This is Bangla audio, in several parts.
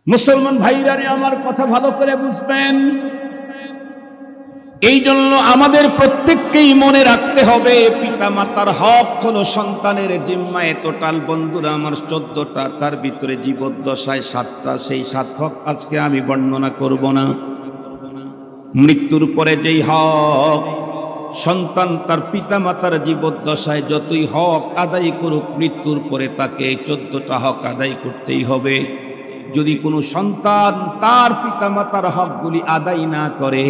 মুসলমান ভাইরা আমার কথা ভালো করে বুঝবেন। এই জন্য আমাদের প্রত্যেককেই মনে রাখতে হবে পিতা মাতার হক হলো সন্তানের জিম্মায় টোটাল। বন্ধুরা আমার 14টা, তার ভিতরে জীবদ্দশায় 7টা। সেই 7 হক আজকে আমি বর্ণনা করব না। মৃত্যুর পরে যেই হক সন্তান তার পিতা মাতার জীবদ্দশায় যতই হক আদায় করুক, মৃত্যুর পরে তাকে 14টা হক আদায় করতেই হবে। যদি কোনো সন্তান তার পিতা মাতার হকগুলি আদায় না করে,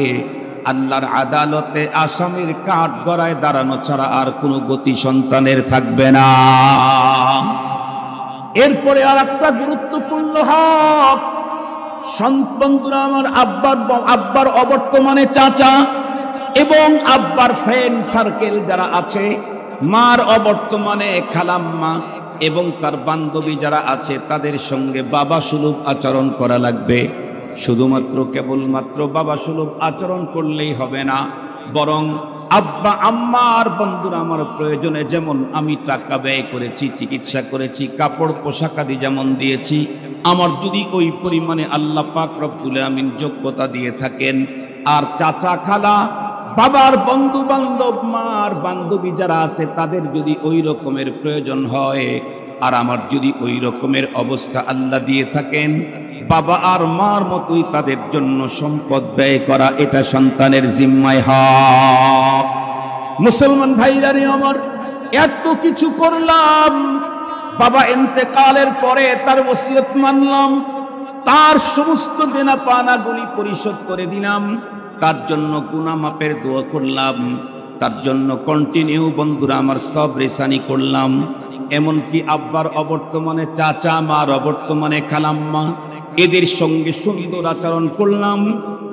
আল্লাহর আদালতে আসামির কাঠ গড়ায় দাঁড়ানো ছাড়া আর কোনো গতি সন্তানের থাকবে না। এরপরে আর একটা গুরুত্বপূর্ণ হক, বন্ধুরা আমার, আব্বার অবর্তমানে চাচা এবং আব্বার ফ্রেন্ড সার্কেল যারা আছে, মার অবর্তমানে খালাম্মা এবং তার বান্ধবী যারা আছে, তাদের সঙ্গে বাবা সুলভ আচরণ করা লাগবে। শুধুমাত্র কেবলমাত্র বাবা সুলভ আচরণ করলেই হবে না, বরং আব্বা আম্মার, বন্ধুরা আমার, প্রয়োজনে যেমন আমি টাকা ব্যয় করেছি, চিকিৎসা করেছি, কাপড় পোশাক আদি যেমন দিয়েছি, আমার যদি ওই পরিমাণে আল্লাহ পাক রব্বুল আমিন যোগ্যতা দিয়ে থাকেন, আর চাচা খালা বাবার বন্ধু বান্ধব মার বান্ধবী যারা আছে তাদের যদি ওই রকমের প্রয়োজন হয়, আর আমার যদি ওই রকমের অবস্থা আল্লাহ দিয়ে থাকেন, বাবা আর মার মতোই তাদের জন্য সম্পদ ব্যয় করা, এটা সন্তানের জিম্মায় হক। মুসলমান ভাইরা আমার, এত কিছু করলাম, বাবা ইন্তেকালের পরে তার ওসিয়ত মানলাম, তার সমস্ত দেনা পাওনাগুলি পরিশোধ করে দিলাম, তার জন্য গুনাহ মাপের দোয়া করলাম, তার জন্য কন্টিনিউ, বন্ধুরা আমার, সব রেসানি করলাম। এমনকি আব্বার অবর্তমানে চাচা, মার অবর্তমানে খালাম্মা, এদের সঙ্গে সুন্দর আচরণ করলাম,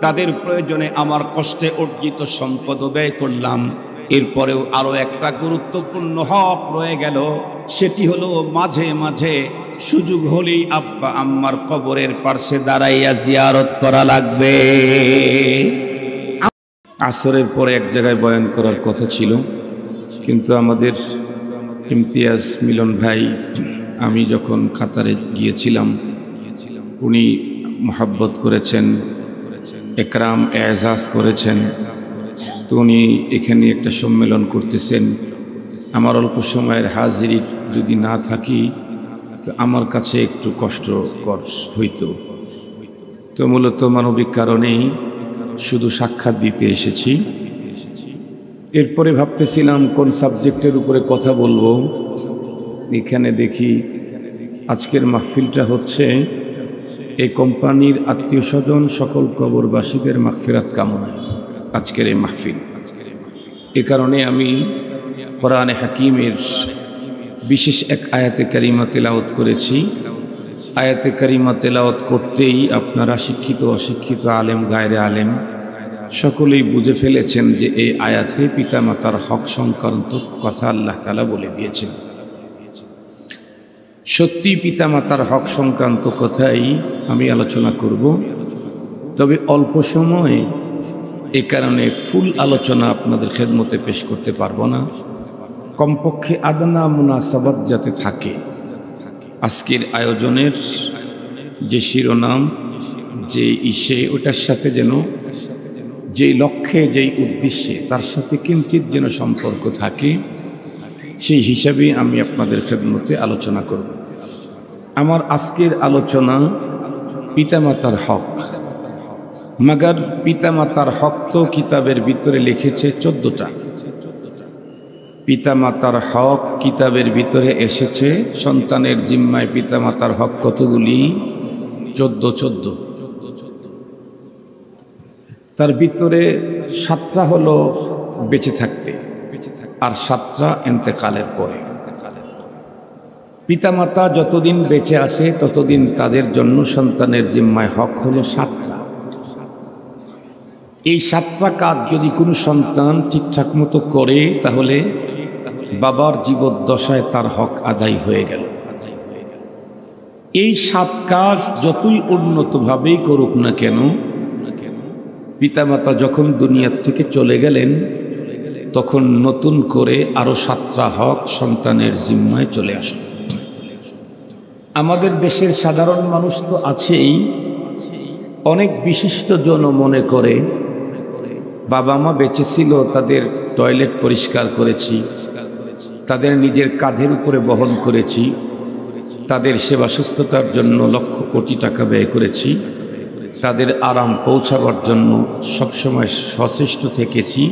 তাদের প্রয়োজনে আমার কষ্টে অর্জিত সম্পদ ব্যয় করলাম। এরপরেও আরো একটা গুরুত্বপূর্ণ হক রয়ে গেল, সেটি হলো মাঝে মাঝে সুযোগ হলেই আব্বা আম্মার কবরের পাশে দাঁড়াইয়া জিয়ারত করা লাগবে। আসরের পরে এক জায়গায় বয়ান করার কথা ছিল, কিন্তু আমাদের ইমতিয়াজ মিলন ভাই, আমি যখন কাতারে গিয়েছিলাম, উনি মহাব্বত করেছেন, একরাম এজাজ করেছেন, তো উনি এখানে একটা সম্মেলন করতেছেন। আমার অল্প সময়ের হাজিরি যদি না থাকি তো আমার কাছে একটু কষ্টকর হইতো। তো মূলত মানবিক কারণেই শুধু সাক্ষাৎ দিতে এসেছি। এরপরে ভাবতেছিলাম কোন সাবজেক্টের উপরে কথা বলবো। এখানে দেখি আজকের মাহফিলটা হচ্ছে এই কোম্পানির আত্মীয় স্বজন সকল কবরবাসীদের মাগফিরাত কামনায় আজকের এই মাহফিল। এ কারণে আমি কোরআনে হাকিমের বিশেষ এক আয়াতে কারিমা তেলাওয়াত করেছি। আয়াতে কারিমা তেলাওয়াত করতেই আপনারা শিক্ষিত অশিক্ষিত, আলেম গায়রে আলেম, সকলেই বুঝে ফেলেছেন যে এই আয়াতে পিতামাতার হক সংক্রান্ত কথা আল্লাহ তাআলা বলে দিয়েছেন। সত্যি পিতামাতার হক সংক্রান্ত কথাই আমি আলোচনা করব, তবে অল্প সময়ে, এ কারণে ফুল আলোচনা আপনাদের খেদমতে পেশ করতে পারবো না। কমপক্ষে আদনা মুনাসাবাত যাতে থাকে। আজকের আয়োজনের যে শিরোনাম, যে ইসে, ওটার সাথে যেন, যেই লক্ষ্যে, যেই উদ্দেশ্যে, তার সাথে কিঞ্চিত যেন সম্পর্ক থাকে, সেই হিসাবে আমি আপনাদের খেদমতে আলোচনা করব। আমার আজকের আলোচনা পিতামাতার হক। মাগার পিতামাতার হক তো কিতাবের ভিতরে লিখেছে 14টা। পিতামাতার হক কিতাবের ভিতরে এসেছে, সন্তানের জিম্মায় পিতামাতার হক কতগুলি? 14। তার ভিতরে 7টা হলো বেঁচে থাকতে, আর 7টা ইন্তেকালের পরে। পিতামাতা যতদিন বেঁচে আছে ততদিন তাদের জন্য সন্তানের জিম্মায় হক হলো 7টা। এই 7টা কাজ যদি কোনো সন্তান ঠিকঠাক মতো করে, তাহলে বাবার জীবদ্দশায় তার হক আদায় হয়ে গেল। এই 7 কাজ যতই উন্নতভাবেই করুক না কেন, পিতামাতা যখন দুনিয়ার থেকে চলে গেলেন, তখন নতুন করে আরো 7টা হক সন্তানের জিম্মায় চলে আসলো। আমাদের দেশের সাধারণ মানুষ তো আছেই, অনেক বিশিষ্টজন মনে করে বাবা মা বেঁচে ছিল, তাদের টয়লেট পরিষ্কার করেছি, তাদের নিজের কাঁধের উপরে বহন করেছি, তাদের সেবা সুস্থতার জন্য লক্ষ কোটি টাকা ব্যয় করেছি, তাদের আরাম পৌঁছাবার জন্য সবসময় সচেষ্ট থেকেছি।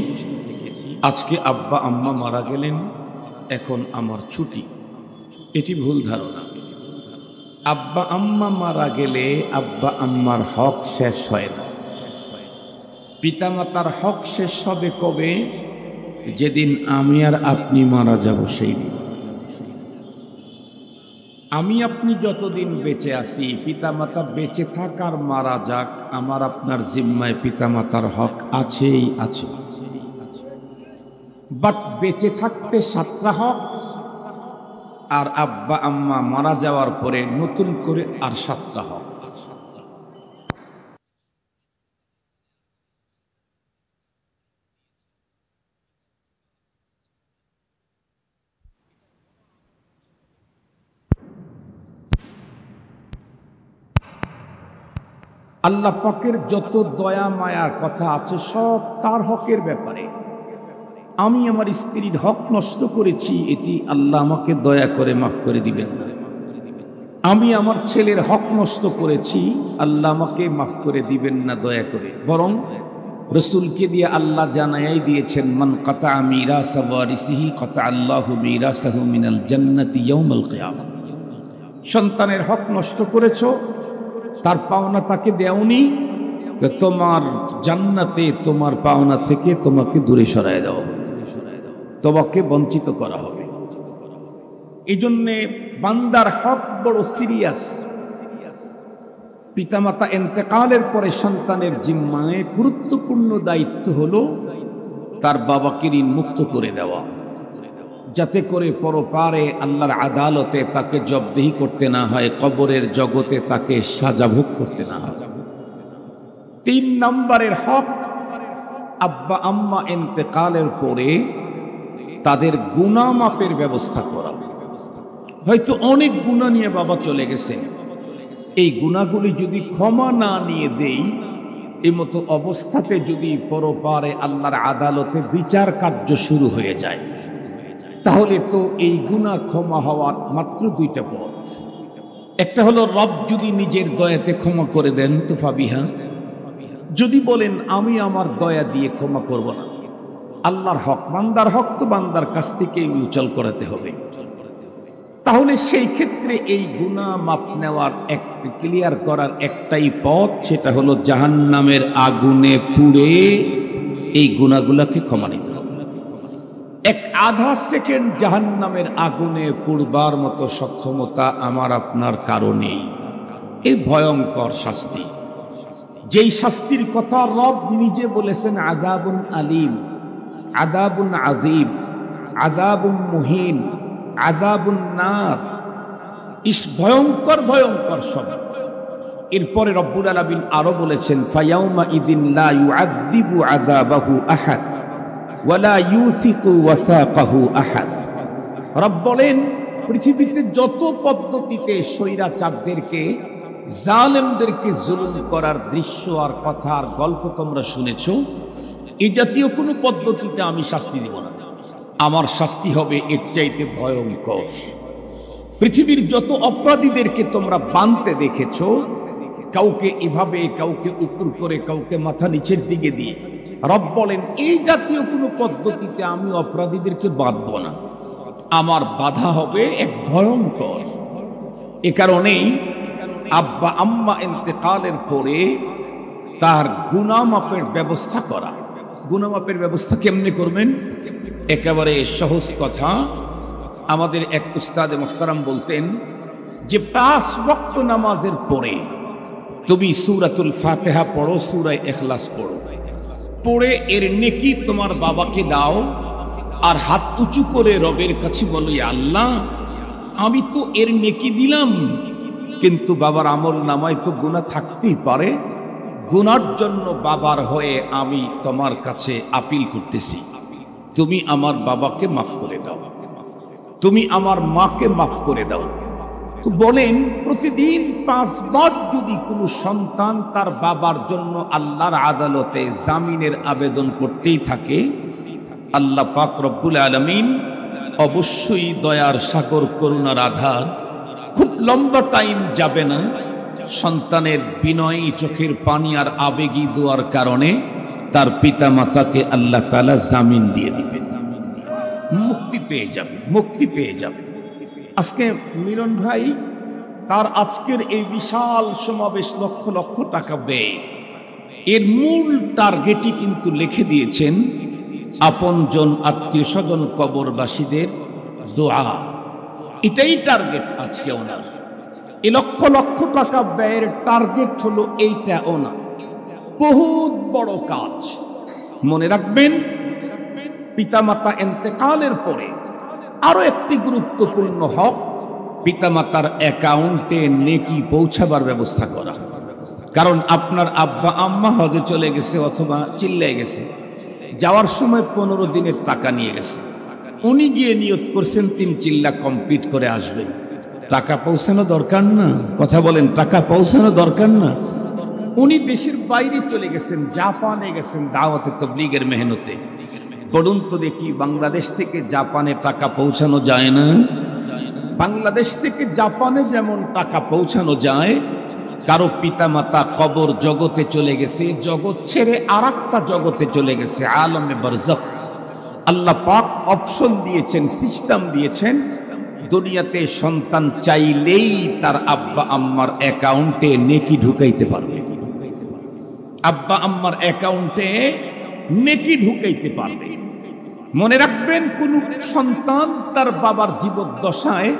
আজকে আব্বা আম্মা মারা গেলেন, এখন আমার ছুটি। এটি ভুল ধারণা। আব্বা আম্মা মারা গেলে আব্বা আম্মার হক শেষ হয় না। পিতামাতার হক শেষ হবে কবে? যেদিন আমি আর আপনি মারা যাব সেই দিন। আমি আপনি যতদিন বেঁচে আছি, পিতামাতা বেঁচে থাক আর মারা যাক, আমার আপনার জিম্মায় পিতামাতার হক আছেই আছে। বাট বেঁচে থাকতে 7টা হক, আর আব্বা আম্মা মারা যাওয়ার পরে নতুন করে আর 7টা হক। আল্লাহ পাকের যত দয়া মায়ার কথা আছে সব তার হকের ব্যাপারে। আমি আমার স্ত্রীর হক নষ্ট করেছি, এটি আল্লাহ আমাকে দয়া করে মাফ করে দিবেন না। আমি আমার ছেলের হক নষ্ট করেছি, আল্লাহ আমাকে মাফ করে দিবেন না দয়া করে। বরং রসুলকে দিয়ে আল্লাহ জানাই দিয়েছেন, মান কাতা মিরাসা ওয়ারিসিহি কাতা আল্লাহু মিরাসাহু মিনাল জান্নাতি ইয়াউমাল কিয়ামah। সন্তানের হক নষ্ট করেছো, তার পাওনা তাকে দেওনি, তোমার জান্নাতে তোমার পাওনা থেকে তোমাকে দূরে সরায় দেওয়া হবে, তোমাকে বঞ্চিত করা হবে। এই জন্যে বান্দার হক বড় সিরিয়াস। পিতামাতা ইন্তেকালের পরে সন্তানের জিম্মায় গুরুত্বপূর্ণ দায়িত্ব হলো তার বাবাকে ঋণ মুক্ত করে দেওয়া, যাতে করে পরপারে আল্লাহর আদালতে তাকে জবাবদিহি করতে না হয়, কবরের জগতে তাকে সাজা ভোগ করতে না হয়। 3 নম্বরের হক, আব্বা আম্মা ইন্তেকালের পরে তাদের গুনাহ মাপের ব্যবস্থা করা। হয়তো অনেক গুনাহ নিয়ে বাবা চলে গেছেন, এই গুনাহগুলি যদি ক্ষমা না নিয়ে দেই, এই মতো অবস্থাতে যদি পরপারে আল্লাহর আদালতে বিচার কার্য শুরু হয়ে যায়, তাহলে তো এই গুনাহ ক্ষমা হওয়ার মাত্র 2টা পথ। একটা হলো রব যদি নিজের দয়াতে ক্ষমা করে দেন তো ফাবিহা। যদি বলেন আমি আমার দয়া দিয়ে ক্ষমা করব না, আল্লাহর হক, বান্দার হক তো বান্দার কাছ থেকেই মিউচুয়াল করাতে হবে, তাহলে সেই ক্ষেত্রে এই গুনাহ মাপ নেওয়ার ক্লিয়ার করার একটাই পথ, সেটা হলো জাহান্নামের আগুনে পুড়ে এই গুনাহগুলোকে ক্ষমা নিতে হবে। 1/2 সেকেন্ড জাহান্নামের আগুনে পুড়বার মতো সক্ষমতা আমার আপনার কারণেই। এই ভয়ঙ্কর শাস্তি, যেই শাস্তির কথা রব নিজে বলেছেন, আযাবুন আলীম, আযাবুন আযীম, আযাবুন মুহিন, আযাবুন নার। ভয়ঙ্কর ভয়ঙ্কর শব্দ। এরপরে রব্বুল আলামিন আরো বলেছেন, ফায়াউমা ইযিন লা ইউআযযিবু আযাবাহু আহাদ ওয়ালা ইউসিকু ওয়াসাকাহু আহাদ। রব বলেন, পৃথিবীতে যত পদ্ধতিতে স্বৈরাচারদেরকে, জালেমদেরকে জুলুম করার দৃশ্য আর কথা আর গল্প তোমরা শুনেছো, এই জাতীয় কোনো পদ্ধতিতে আমি শাস্তি দেব না। আমার শাস্তি হবে এর চাইতে ভয়ঙ্কর। পৃথিবীর যত অপরাধীদেরকে তোমরা বানতে দেখেছো, কাউকে এভাবে, কাউকে উপর করে, কাউকে মাথা নিচের দিকে দিয়ে, রব বলেন এই জাতীয় কোনো পদ্ধতিতে আমি অপরাধীদেরকে বাঁধব না, আমার বাধা হবে এক ভয়ঙ্কর। এ কারণেই আব্বা আম্মা ইন্তেকালের পরে তার গুনাহ মাপের ব্যবস্থা করা। গুনাহ মাপের ব্যবস্থা কেমনে করবেন? একেবারে সহজ কথা। আমাদের এক উস্তাদে মুহতারাম বলতেন যে 5 ওয়াক্ত নামাজের পরে তুমি সূরাতুল ফাতিহা পড়ো, সূরা ইখলাস পড়ো, পড়ে এর নেকি তোমার বাবাকে দাও, আর হাত উঁচু করে রবের কাছে বলো, ইয়া আল্লাহ, আমি তো এর নেকি দিলাম, কিন্তু বাবার আমল নামায় তো গুনাহ থাকতেই পারে, গুনার জন্য বাবার হয়ে আমি তোমার কাছে আপিল করতেছি, তুমি আমার বাবাকে মাফ করে দাও, তুমি আমার মাকে মাফ করে দাও। তো বলেন প্রতিদিন 5 বার যদি কোনো সন্তান তার বাবার জন্য আল্লাহর আদালতে জামিনের আবেদন করতেই থাকে, আল্লাহ পাক রব্বুল আলামিন অবশ্যই দয়ার সাগর করুণার আধার, খুব লম্বা টাইম যাবে না, সন্তানের বিনয়ী চোখের পানি আর আবেগী দোয়ার কারণে তার পিতা মাতাকে আল্লাহ তাআলা জামিন দিয়ে দিবেন, মুক্তি পেয়ে যাবে, মুক্তি পেয়ে যাবে। আজকে মিলন ভাই তার আজকের এই বিশাল সমাবেশ লক্ষ লক্ষ টাকা ব্যয়, এর মূল টার্গেটই কিন্তু লিখে দিয়েছেন আপনজন আত্মীয় স্বজন কবরবাসীদের দোয়া। এটাই টার্গেট আজকে ওনার। এই লক্ষ লক্ষ টাকা ব্যয়ের টার্গেট হলো এইটা ওনার। বহুত বড় কাজ। মনে রাখবেন, পিতামাতা ইন্তেকালের পরে আরো একটি গুরুত্বপূর্ণ হক, পিতামাতার অ্যাকাউন্টে নেকি পৌঁছাবার ব্যবস্থা করা। কারণ আপনার আব্বা আম্মা হজে চলে গেছে অথবা চিল্লায় গেছে, যাওয়ার সময় 15 দিনের টাকা নিয়ে গেছে, উনি গিয়ে নিয়ত করছেন 3 চিল্লা কমপ্লিট করে আসবেন। টাকা পৌঁছানো দরকার না? কথা বলেন, টাকা পৌঁছানো দরকার না? উনি দেশের বাইরে চলে গেছেন, জাপানে গেছেন দাওয়াতে তাবলীগের মেহনতে। বলুন তো দেখি, বাংলাদেশ থেকে জাপানে টাকা পৌঁছানো যায় না? বাংলাদেশ থেকে জাপানে যেমন টাকা পৌঁছানো যায়, কারো পিতামাতা কবর জগতে চলে গেছে, জগৎ ছেড়ে আরেকটা জগতে চলে গেছে, আলমে বারজাখ। আল্লাহ পাক অপশন দিয়েছেন, সিস্টেম দিয়েছেন, দুনিয়াতে সন্তান চাইলেই তার আব্বা আম্মার অ্যাকাউন্টে নেকি ঢুকাইতে পারবে। আব্বা আম্মার অ্যাকাউন্টে নেকি ঢুকাইতে পারবে। মনে রাখবেন, কোন সন্তান তার বাবার জীবদ্দশায়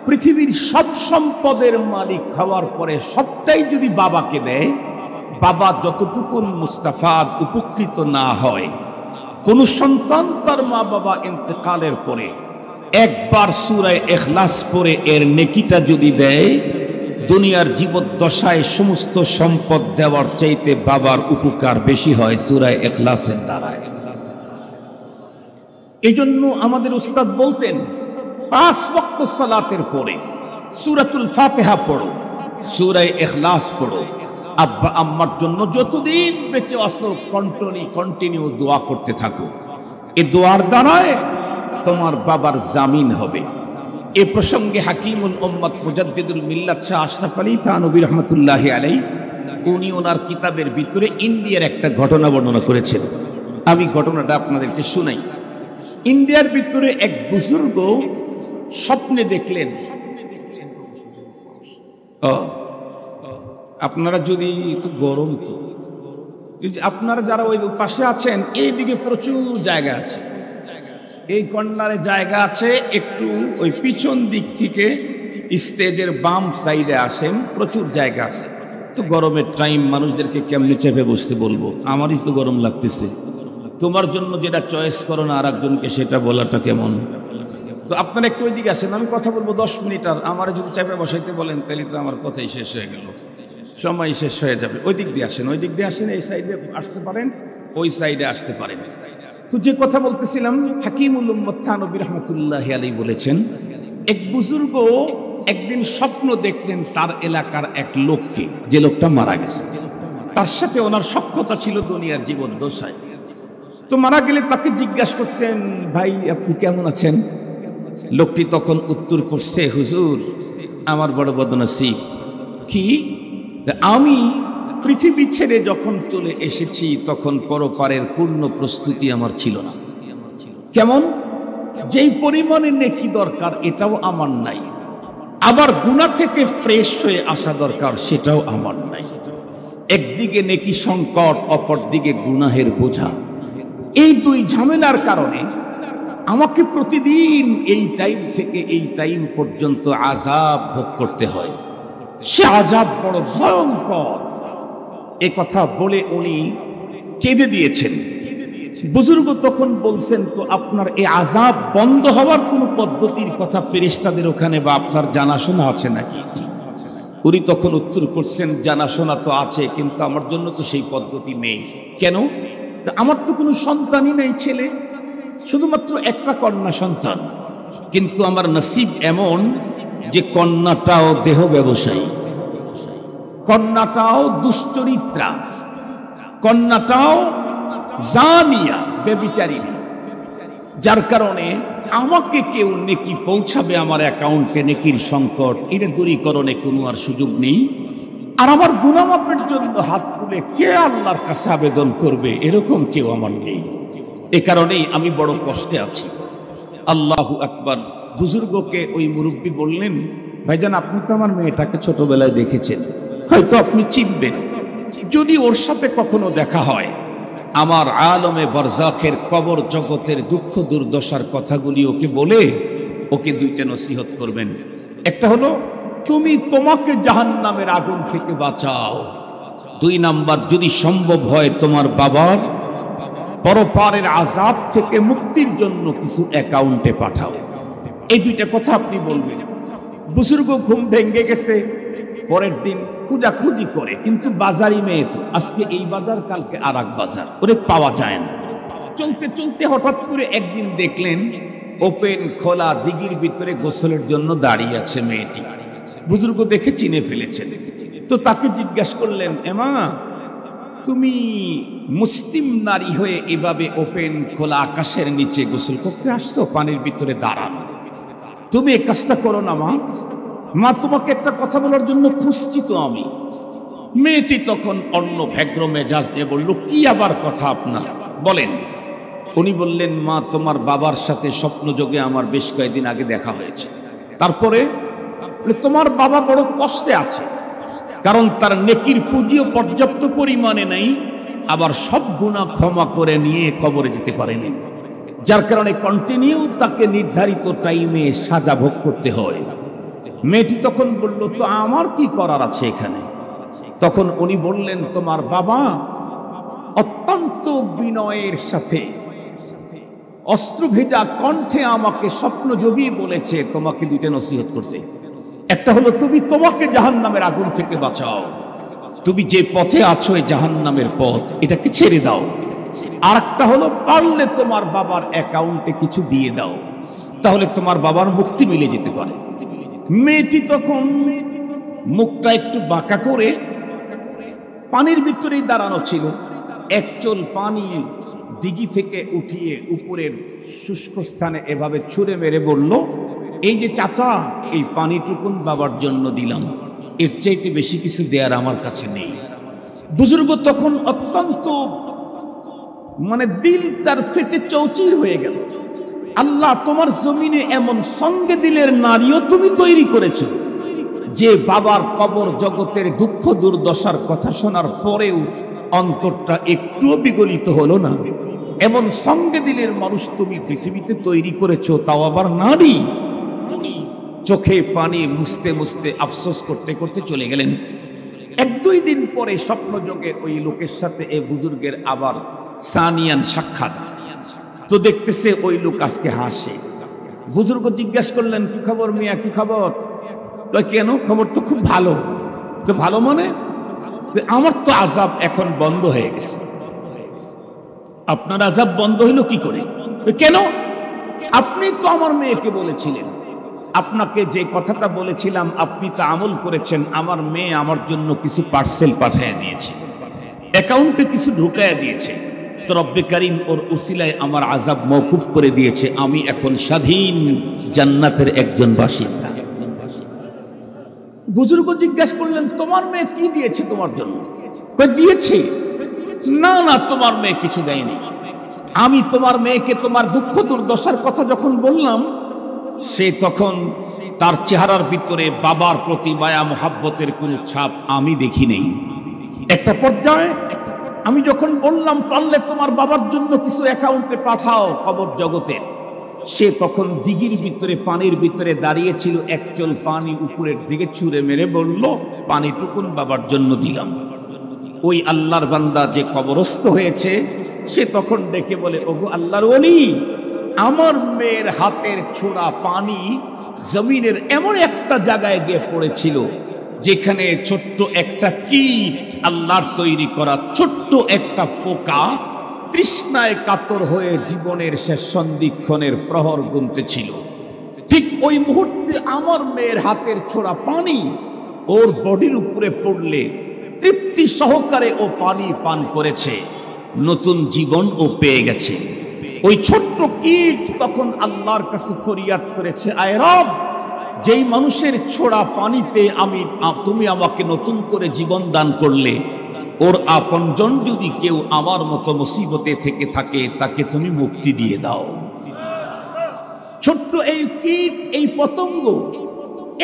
পৃথিবীর সব সম্পদের মালিক হওয়ার পরে সবটাই যদি বাবাকে দেয়, বাবা যতটুকুন মুস্তাফাদ উপকৃত না হয়, কোন সন্তান তার মা বাবা ইন্তেকালের পরে একবার সূরা ইখলাস পড়ে এর নেকিটা যদি দেয়, দুনিয়ার জীবদ্দশায় সমস্ত সম্পদ দেওয়ার চাইতে বাবার উপকার বেশি হয় সূরা ইখলাসের দ্বারায়। এই জন্য আমাদের উস্তাদ বলতেন, 5 ওয়াক্ত সালাতের পরে সূরাতুল ফাতিহা পড়ো, সূরা ইখলাস পড়ো, আব্বা আম্মার জন্য যতদিন বেঁচে আসো কন্টিনিউ দোয়া করতে থাকো। এই দোয়ার দ্বারায় তোমার বাবার জামিন হবে। এ প্রসঙ্গে হাকিমুল উম্মত মুজাদ্দিদুল মিল্লাত শাহ আশরাফ আলী থানভী রাহমাতুল্লাহি আলাইহি উনি ওনার কিতাবের ভিতরে ইন্ডিয়ার একটা ঘটনা বর্ণনা করেছেন। আমি ঘটনাটা আপনাদেরকে শুনাই। ইন্ডিয়ার ভিতরে এক বুজুর্গ স্বপ্নে দেখলেন, আপনারা যদি একটু গরম, তো আপনারা যারা ওই পাশে আছেন, এইদিকে প্রচুর জায়গা আছে, এই কর্নারে জায়গা আছে, একটু ওই পিছন দিক থেকে স্টেজের বাম সাইডে আসেন, প্রচুর জায়গা আছে। তো গরমের টাইম, মানুষদেরকে কেমনি চেপে বসতে বলবো? আমারই তো গরম লাগতেছে, তোমার জন্য যেটা চয়েস করো না আর একজনকে সেটা বলাটা কেমন? তো আপনারা একটু ওইদিকে আসেন, আমি কথা বলবো 10 মিনিট, আর আমার যদি চেপে বসাইতে বলেন তাহলে তো আমার কথাই শেষ হয়ে গেল, সময় শেষ হয়ে যাবে। ওই দিক দিয়ে আসেন, ওই দিক দিয়ে আসেন, এই সাইডে আসতে পারেন, ওই সাইডে আসতে পারেন। তো যে কথা বলতেছিলাম, হাকিমুল উম্মত থানভী রাহমাতুল্লাহি আলাইহি বলেছেন, এক বুজুর্গ একদিন স্বপ্ন দেখলেন তার এলাকার এক লোককে, যে লোকটা মারা গেছে, তার সাথে ওনার সখ্যতা ছিল দুনিয়ার জীবদ্দশায়। তো মারা গেলে তাকে জিজ্ঞাসা করছেন, ভাই আপনি কেমন আছেন? লোকটি তখন উত্তর করছে, হুজুর আমার বড় বদনসিব, কি আমি পৃথিবী ছেড়ে যখন চলে এসেছি তখন পরপারের পূর্ণ প্রস্তুতি আমার ছিল না। কেমন? যেই পরিমাণে নেকি দরকার এটাও আমার নাই, আবার গুনাহ থেকে ফ্রেশ হয়ে আসা দরকার সেটাও আমার নাই। একদিকে নেকি সংকট, অপর দিকে গুনাহের বোঝা। এই দুই ঝামেলার কারণে আমাকে প্রতিদিন এই টাইম থেকে এই টাইম পর্যন্ত আযাব ভোগ করতে হয়। সে আযাব বড় ভয়ঙ্কর। এ কথা বলে উনি কেঁদে দিয়েছেন। বুজুর্গ তখন বলছেন, তো আপনার এই আযাব বন্ধ হওয়ার কোনো পদ্ধতির কথা ফেরেশতাদের ওখানে বা আপনার জানাশোনা আছে নাকি? উনি তখন উত্তর করছেন, জানাশোনা তো আছে, কিন্তু আমার জন্য তো সেই পদ্ধতি নেই। কেন? আমার তো কোনো সন্তানই নেই, ছেলে, শুধুমাত্র একটা কন্যা সন্তান। কিন্তু আমার নসিব এমন, যে কন্যাটাও দেহ ব্যবসায়ী, কন্যাটাও দুশ্চরিত্রা, কন্যাটাও জানিয়া বেবিচারিণী, যার কারণে আমাকে কেউ নেকি পৌঁছাবে আমার অ্যাকাউন্টে, নেকির সংকট এটা দূরীকরণে কোনো আর সুযোগ নেই। আর আমার গুনামাপের জন্য হাত তুলে কে আল্লাহর কাছে আবেদন করবে, এরকম কেউ আমার নেই। এ কারণেই আমি বড় কষ্টে আছি। আল্লাহু আকবার। বুজুর্গকে ওই মুরব্বী বললেন, ভাইজান আপনি তো আমার মেয়েটাকে ছোটবেলায় দেখেছেন, হয়তো আপনি চিনবেন, যদি ওর সাথে কখনো দেখা হয় আমার আলমে বরজাখের কবর জগতের দুঃখ দুর্দশার কথাগুলি ওকে বলে ওকে দুইটা নসিহত করবেন। একটা হলো তুমি তোমাকে জাহান্নামের আগুন থেকে বাঁচাও, 2 নাম্বার যদি সম্ভব হয় তোমার বাবার পরপারের আযাব থেকে মুক্তির জন্য কিছু অ্যাকাউন্টে পাঠাও। এই 2টা কথা আপনি বলবেন। বুজুর্গ ঘুম ভেঙে গেছে, পরের দিন খুঁজাখুঁজি করে, কিন্তু বাজারই মেয়ে তো, আজকে এই বাজার কালকে আর এক বাজার, ওরে পাওয়া যায় না। চলতে চলতে হঠাৎ করে একদিন দেখলেন ওপেন খোলা দিঘির ভিতরে গোসলের জন্য দাঁড়িয়ে আছে মেয়েটি। বুজুর্গ দেখে চিনে ফেলেছেন, তো তাকে জিজ্ঞাসা করলেন, এমা তুমি মুসলিম নারী হয়ে এভাবে ওপেন খোলা আকাশের নিচে গোসল করতে আসছো, পানির ভিতরে দাঁড়ানো, তুমি এই কাজটা করো না মা, মা তোমাকে একটা কথা বলার জন্য খুঁজছি তো আমি। মেয়েটি তখন অন্য ভ্যাগ্র মেজাজ দিয়ে বলল, কি আবার কথা আপনার বলেন। উনি বললেন, মা তোমার বাবার সাথে স্বপ্নযোগে আমার বেশ কয়েকদিন আগে দেখা হয়েছে, তারপরে তোমার বাবা বড় কষ্টে আছে, কারণ তার নেকির পুঁজিও পর্যাপ্ত পরিমাণে নেই, আবার সব গুনাহ ক্ষমা করে নিয়ে কবরে যেতে পারেনি, যার কারণে কন্টিনিউ তাকে নির্ধারিত টাইমে সাজা ভোগ করতে হয়। মেয়েটি তখন বলল, তো আমার কি করার আছে এখানে? তখন উনি বললেন, তোমার বাবা অত্যন্ত বিনয়ের সাথে অস্ত্র ভেজা কণ্ঠে আমাকে স্বপ্নযোগী বলেছে তোমাকে 2টা নসিহত করতে। একটা হলো তুমি তোমাকে জাহান্নামের আগুন থেকে বাঁচাও, তুমি যে পথে আছো এই জাহান্নামের পথ, এটাকে ছেড়ে দাও। আর একটা হলো পারলে তোমার বাবার অ্যাকাউন্টে কিছু দিয়ে দাও, তাহলে তোমার বাবার মুক্তি মিলে যেতে পারে। মেয়েটি তখন মুখটা একটু বাঁকা করে পানির ভিতরেই দাঁড়ানো ছিল, একচল পানি দিঘি থেকে উঠিয়ে উপরের শুষ্ক স্থানে এভাবে ছুঁড়ে মেরে বলল, এই যে চাচা, এই পানিটুকুন বাবার জন্য দিলাম, এর চাইতে বেশি কিছু দেয়ার আমার কাছে নেই। বুজুর্গ তখন অত্যন্ত দিল তার ফেটে চৌচির হয়ে গেল। আল্লাহ, তোমার জমিনে এমন সঙ্গে দিলের নারীও তুমি তৈরি করেছ, যে বাবার কবর জগতের দুঃখ দুর্দশার কথা শোনার পরেও অন্তরটা একটুও বিগলিত হলো না। এমন সঙ্গে দিলের মানুষ তুমি পৃথিবীতে তৈরি করেছো, তাও আবার নারী। চোখে পানি মুছতে মুছতে আফসোস করতে করতে চলে গেলেন। 1-2 দিন পরে স্বপ্নযোগে ওই লোকের সাথে এই বুজুর্গের আবার সানিয়ান সাক্ষাৎ। তো দেখতেছে ওই লোক আজকে হাসে। বুজুর্গ জিজ্ঞাসা করলেন, কি খবর মিয়া, কি খবর? কেন, খবর তো খুব ভালো। তো ভালো মানে? আমার তো আযাব এখন বন্ধ হয়ে গেছে। আপনার আযাব বন্ধ হইল কি করে? কেন? আপনি তো আমার মেয়েকে বলেছিলেন, আপনাকে যে কথাটা বলেছিলাম আপনি তা আমল করেছেন। আমার মেয়ে আমার জন্য কিছু পার্সেল পাঠিয়ে দিয়েছে, অ্যাকাউন্টে কিছু ঢুকায় দিয়েছে, তো রব্বে কারীম ওর উসিলায় আমার আযাব মওকুফ করে দিয়েছে। আমি এখন স্বাধীন জান্নাতের একজন বাসিন্দা। বুজুর্গ জিজ্ঞাসা করলেন, তোমার মেয়ে কি দিয়েছে তোমার জন্য? দিয়েছে না, না তোমার মেয়ে কিছু দেয়নি। আমি তোমার মেয়েকে তোমার দুঃখ দুর্দশার কথা যখন বললাম, সে তখন তার চেহারার ভিতরে বাবার প্রতি মায়া মোহাব্বতের কোন ছাপ আমি দেখি নেই। একটা পর্যায়ে আমি যখন বললাম, পারলে তোমার বাবার জন্য কিছু অ্যাকাউন্টে পাঠাও কবর জগতে, সে তখন দিঘির ভিতরে পানির ভিতরে দাঁড়িয়েছিল, একচল পানি উপরের দিকে ছুঁড়ে মেরে বলল, পানিটুকুন বাবার জন্য দিলাম। ওই আল্লাহর বান্দা যে কবরস্থ হয়েছে, সে তখন ডেকে বলে, ওগো আল্লাহর ওলি, আমার মেয়ের হাতের ছোড়া পানি জমিনের এমন একটা জায়গায় গিয়ে পড়েছিল, যেখানে ছোট্ট একটা কীট, আল্লাহর তৈরি করা ছোট্ট একটা পোকা তৃষ্ণায় কাতর হয়ে জীবনের শেষ সন্ধিক্ষণের প্রহর গুনতেছিল। ঠিক ওই মুহূর্তে আমার মেয়ের হাতের ছোড়া পানি ওর বডির উপরে পড়লে তৃপ্তি সহকারে ও পানি পান করেছে, নতুন জীবন ও পেয়ে গেছে। ওই ছোট্ট কীট তখন আল্লাহর কাছে ফরিয়াদ করেছে, আয় রব, যেই মানুষের ছোড়া পানিতে তুমি আমাকে নতুন করে জীবন দান করলে, ওর আপনজন যদি কেউ আমার মতো মুসিবতে থেকে থাকে তাকে তুমি মুক্তি দিয়ে দাও। ছোট্ট এই কীট, এই পতঙ্গ,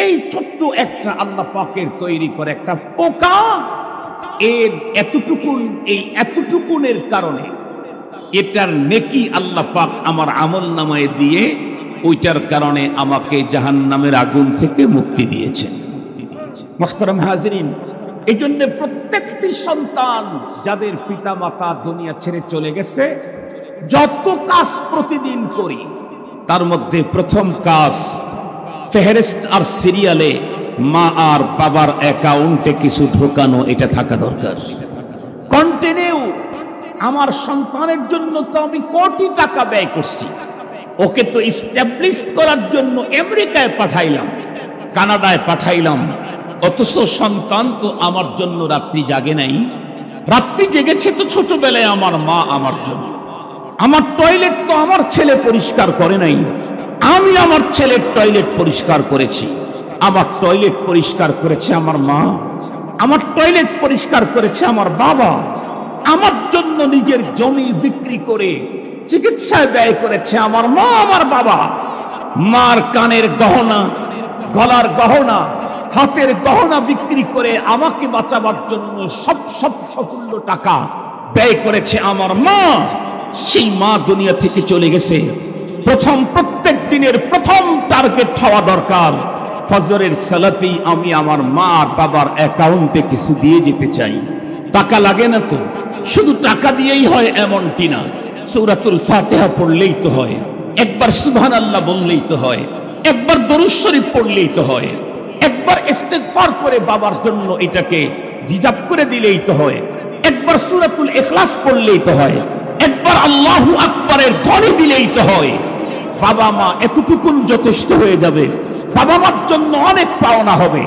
এই ছোট্ট একটা আল্লাহ পাকের তৈরি করে একটা পোকা, এর এতটুকুনের কারণে এটার নেকি আল্লাহ পাক আমার আমল নামায় দিয়ে ওইটার কারণে আমাকে জাহান্নামের আগুন থেকে মুক্তি দিয়েছেন। মুহতারাম হাজিরিন, এই জন্য প্রত্যেকটি সন্তান যাদের পিতা মাতা দুনিয়া ছেড়ে চলে গেছে, যত কাজ প্রতিদিন করি তার মধ্যে প্রথম কাজ ফেহরিস্ত আর সিরিয়ালে মা আর বাবার অ্যাকাউন্টে কিছু ঢোকানো, এটা থাকা দরকার। কন্টিনিউ আমার সন্তানের জন্য তো আমি কোটি টাকা ব্যয় করছি, ওকে তো ইস্টাবলিশ করার জন্য আমেরিকায় পাঠাইলাম, কানাডায় পাঠাইলাম, অথচ সন্তান তো আমার জন্য রাত্রি জাগে নাই। রাত্রি জেগেছে তো ছোটবেলায় আমার মা আমার জন্য। আমার টয়লেট তো আমার ছেলে পরিষ্কার করে নাই, আমি আমার ছেলের টয়লেট পরিষ্কার করেছি। আমার টয়লেট পরিষ্কার করেছে আমার মা, আমার টয়লেট পরিষ্কার করেছে আমার বাবা। আমার জন্য নিজের জমি বিক্রি করে চিকিৎসায় ব্যয় করেছে আমার মা আমার বাবা। মার কানের গহনা, গলার গহনা, হাতের গহনা বিক্রি করে আমাকে বাঁচাবার জন্য সবগুলো টাকা ব্যয় করেছে আমার মা। সেই মা দুনিয়া থেকে চলে গেছে। প্রত্যেক দিনের প্রথম টার্গেট হওয়া দরকার, ফজরের সালাতেই আমি আমার মা আর বাবার অ্যাকাউন্টে কিছু দিয়ে যেতে চাই। টাকা লাগে না তো, শুধু টাকা দিয়েই হয় এমনটি না। সূরাতুল ফাতিহা পড়লেই তো হয়, একবার সুবহানাল্লাহ বললেই তো হয়, একবার দরুদ শরীফ পড়লেই তো হয়, একবার ইস্তিগফার করে বাবার জন্য এটাকে রিজার্ভ করে দিলেই তো হয়, একবার সূরাতুল ইখলাস পড়লেই তো হয়, একবার আল্লাহু আকবারের ধ্বনি দিলেই তো হয়। বাবা মা এতটুকুন যথেষ্ট হয়ে যাবে, বাবা মার জন্য অনেক পাওনা হবে।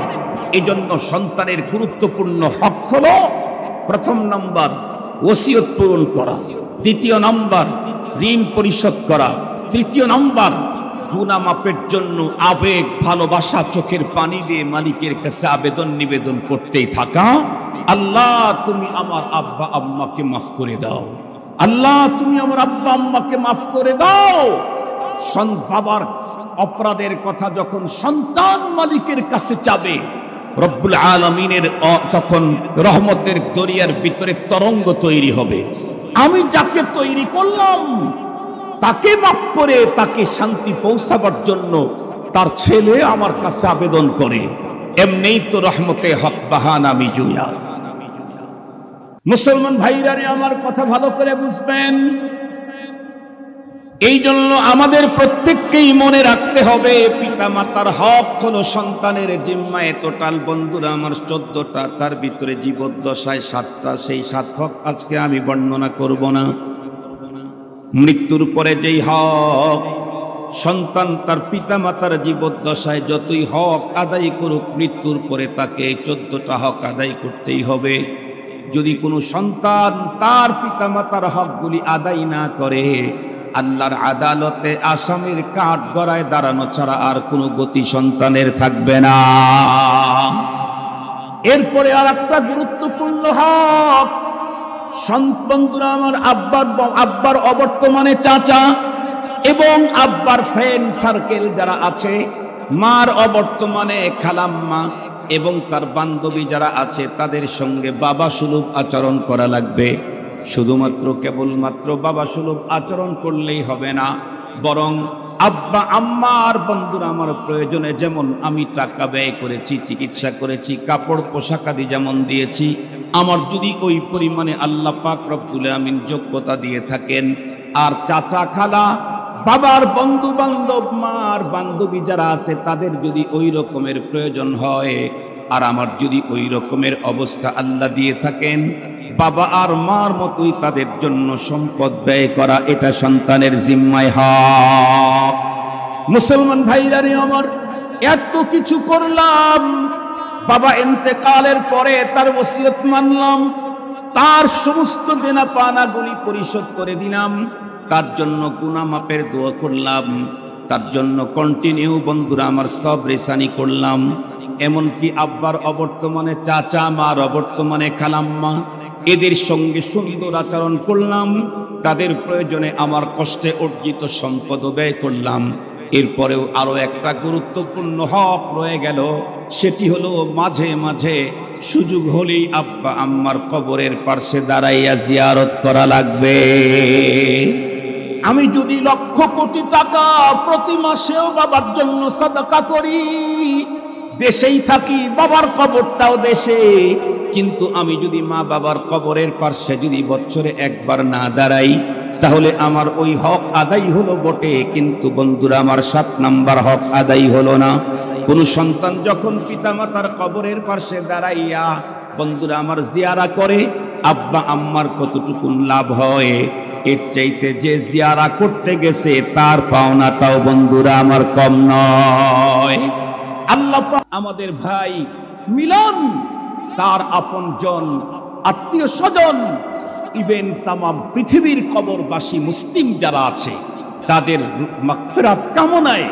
এই জন্য সন্তানের গুরুত্বপূর্ণ হক হলো প্রথম নাম্বার ওসিয়ত পূরণ করা, দ্বিতীয় নাম্বার ঋণ পরিশোধ করা, তৃতীয় নাম্বার গুনাহ মাপের জন্য আবেগ ভালোবাসা চোখের পানি দিয়ে মালিকের কাছে আবেদন নিবেদন করতেই থাকা, আল্লাহ তুমি আমার আব্বা আম্মাকে মাফ করে দাও, আল্লাহ তুমি আমার আব্বা আম্মাকে মাফ করে দাও। বাবার অপরাধের কথা যখন সন্তান মালিকের কাছে চাবে, রব্বুল আলামিনের তখন রহমতের দরিয়ার ভিতরে তরঙ্গ তৈরি হবে। আমি যাকে তৈরি করলাম তাকে মাফ করে তাকে শান্তি পৌঁছাবার জন্য তার ছেলে আমার কাছে আবেদন করে, এমনিই তো রহমতে হক বাহান আমি জুয়া। মুসলমান ভাইরা আমার কথা ভালো করে বুঝবেন। এই জন্য আমাদের প্রত্যেককেই মনে রাখতে হবে, পিতা মাতার হক হলো সন্তানের জিম্মায়। টোটাল বন্ধুরা আমার 14টা, তার ভিতরে জীবদ্দশায় 7টা। সেই 7 হক আজকে আমি বর্ণনা করব না। মৃত্যুর পরে যেই হক সন্তান তার পিতা মাতার জীবদ্দশায় যতই হক আদায় করুক, মৃত্যুর পরে তাকে 14টা হক আদায় করতেই হবে। যদি কোনো সন্তান তার পিতা মাতার হকগুলি আদায় না করে, আল্লাহর আদালতে আসামির কাঠ গড়ায় দাঁড়ানো ছাড়া আর কোনো গতি সন্তানের থাকবে না। এরপরে আর একটা গুরুত্বপূর্ণ হক, বন্ধুরা আমার, আব্বার অবর্তমানে চাচা এবং আব্বার ফ্রেন্ড সার্কেল যারা আছে, মার অবর্তমানে খালাম্মা এবং তার বান্ধবী যারা আছে, তাদের সঙ্গে বাবা সুলভ আচরণ করা লাগবে। শুধুমাত্র কেবলমাত্র বাবা সুলভ আচরণ করলেই হবে না, বরং আব্বা আম্মা আর বন্ধুরা আমার প্রয়োজনে যেমন আমি টাকা ব্যয় করেছি, চিকিৎসা করেছি, কাপড় পোশাক আদি যেমন দিয়েছি, আমার যদি ওই পরিমাণে আল্লাহ পাক রব্বুল আমিন যোগ্যতা দিয়ে থাকেন, আর চাচা খালা বাবার বন্ধু বান্ধব মার বান্ধবী যারা আছে তাদের যদি ওই রকমের প্রয়োজন হয়, আর আমার যদি ওই রকমের অবস্থা আল্লাহ দিয়ে থাকেন, বাবা আর মার মতোই তাদের জন্য সম্পদ ব্যয় করা, এটা সন্তানের জিম্মায় হক। মুসলমান ভাইরানি আমার, এত কিছু করলাম, বাবা ইন্তেকালের পরে তার ওসিয়ত মানলাম, তার সমস্ত দেনা পাওনাগুলি পরিশোধ করে দিলাম, তার জন্য গুনাহ মাফের দোয়া করলাম, তার জন্য কন্টিনিউ বন্ধুরা আমার সব রেসানি করলাম। এমনকি আব্বার অবর্তমানে চাচা, মার অবর্তমানে খালাম্মা, এদের সঙ্গে সুন্দর আচরণ করলাম, তাদের প্রয়োজনে আমার কষ্টে অর্জিত সম্পদ ব্যয় করলাম। এরপরেও আরো একটা গুরুত্বপূর্ণ হক রয়ে গেল, সেটি হলো মাঝে মাঝে সুযোগ হলেই আব্বা আম্মার কবরের পাশে দাঁড়াইয়া জিয়ারত করা লাগবে। আমি যদি লক্ষ কোটি টাকা প্রতি মাসেও বাবার জন্য সাদাকা করি, দেশেই থাকি, বাবার কবরটাও দেশে, কিন্তু আমি যদি মা বাবার কবরের পাশে যদি বছরে একবার না দাঁড়াই, তাহলে আমার ওই হক আদায় হলো বটে, কিন্তু বন্ধুরা আমার 7 নাম্বার হক আদায় হলো না। কোন সন্তান যখন পিতামাতার কবরের পাশে দাঁড়াইয়া বন্ধুরা আমার জিয়ারা করে, আব্বা আম্মার কতটুকু লাভ হয়, এর চাইতে যে জিয়ারা করতে গেছে তার পাওনাটাও বন্ধুরা আমার কম নয়। আল্লাহ পাক আমাদের ভাই মিলন, তার আপনজন, আত্মীয় স্বজন, ইভেন তামাম পৃথিবীর কবরবাসী মুসলিম যারা আছে, তাদের মাগফিরাত কামনায়,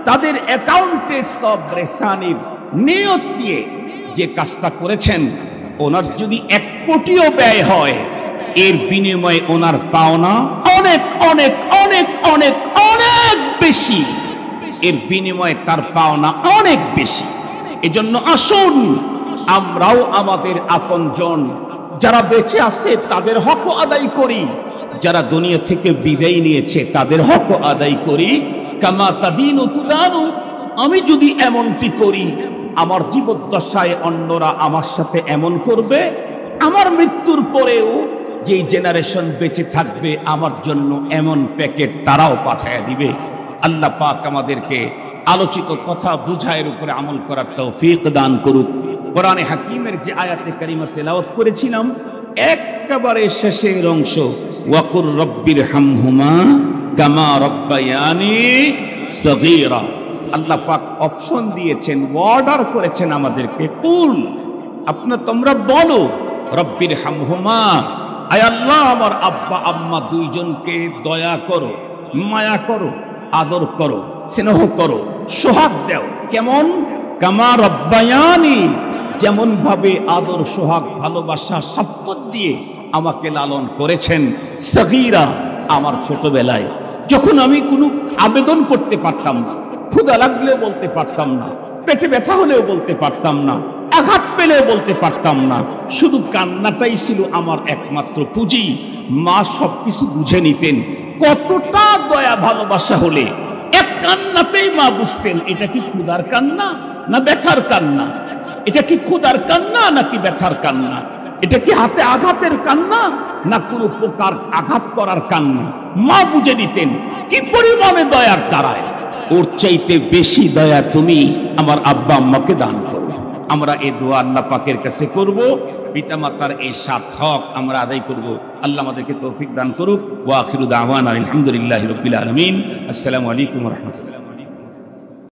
তাদের অ্যাকাউন্টে সব রেসানির নিয়ত দিয়ে যে কাজটা করেছেন, ওনার যদি 1 কোটিও ব্যয় হয়, এর বিনিময়ে ওনার পাওনা অনেক অনেক অনেক অনেক অনেক বেশি, এর বিনিময়ে তার পাওনা অনেক বেশি। এজন্য আসুন আমরাও আমাদের আপনজন যারা বেঁচে আছে তাদের হক আদায় করি, যারা দুনিয়া থেকে বিদায় নিয়েছে তাদের হক আদায় করি। কামা তাদিনু তুদানু, আমি যদি এমনটি করি, আমার জীবদ্দশায় অন্যরা আমার সাথে এমন করবে, আমার মৃত্যুর পরেও যেই জেনারেশন বেঁচে থাকবে আমার জন্য এমন প্যাকেট তারাও পাঠিয়ে দিবে। আল্লাহ পাক আমাদেরকে আলোচিত কথা বুঝায়ের উপরে আমল করার তৌফিক দান করুক। কোরআনে হাকিমের যে আয়াতে কারিমা তেলাওয়াত করেছিলাম, একেবারে শেষের অংশ, ওয়াকুর রব্বির হামহুমা কামা রব্বায়ানি সগীরা। আল্লাহ পাক অপশন দিয়েছেন, অর্ডার করেছেন আমাদেরকে, কুল, তোমরা বলো রব্বির হামহুমা, আয় আল্লাহ আমার আব্বা আম্মা দুইজনকে দয়া করো, মায়া করো, আদর করো, স্নেহ করো, সোহাগ দাও। কেমন? কামা রব্বায়ানি, যেমন ভাবে আদর, সোহাগ, ভালোবাসা, শফকত দিয়ে আমাকে লালন করেছেন, সগীরা, আমার ছোটবেলায় যখন আমি কোনো আবেদন করতে পারতাম না, ক্ষুধা লাগলেও বলতে পারতাম না, পেটে ব্যথা হলেও বলতে পারতাম না, আঘাত পেলেও বলতে পারতাম না, শুধু কান্নাটাই ছিল আমার একমাত্র পুঁজি। মা সবকিছু বুঝে নিতেন। কতটা দয়া ভালোবাসা হলে এক কান্নাতেই মা বুঝতেন এটা কি ক্ষুধার কান্না না ব্যথার কান্না, এটা কি ক্ষুধার কান্না নাকি ব্যথার কান্না, এটা কি হাতে আঘাতের কান্না না কোনো প্রকার আঘাত করার কান্না। মা বুঝে নিতেন কি পরিমাণে দয়ার দ্বারায়। ওর চাইতে বেশি দয়া তুমি আমার আব্বা আম্মাকে দান করো। আমরা এই দোয়া আল্লাহ পাকের কাছে করব, পিতামাতার এই 7 হক আমরা আদায় করব। আল্লাহ আমাদেরকে তৌফিক দান করুক। ওয়া আখিরু দাওয়ানা আলহামদুলিল্লাহি রাব্বিল আলামিন। আসসালামু আলাইকুম ওয়া রাহমাতুল্লাহ।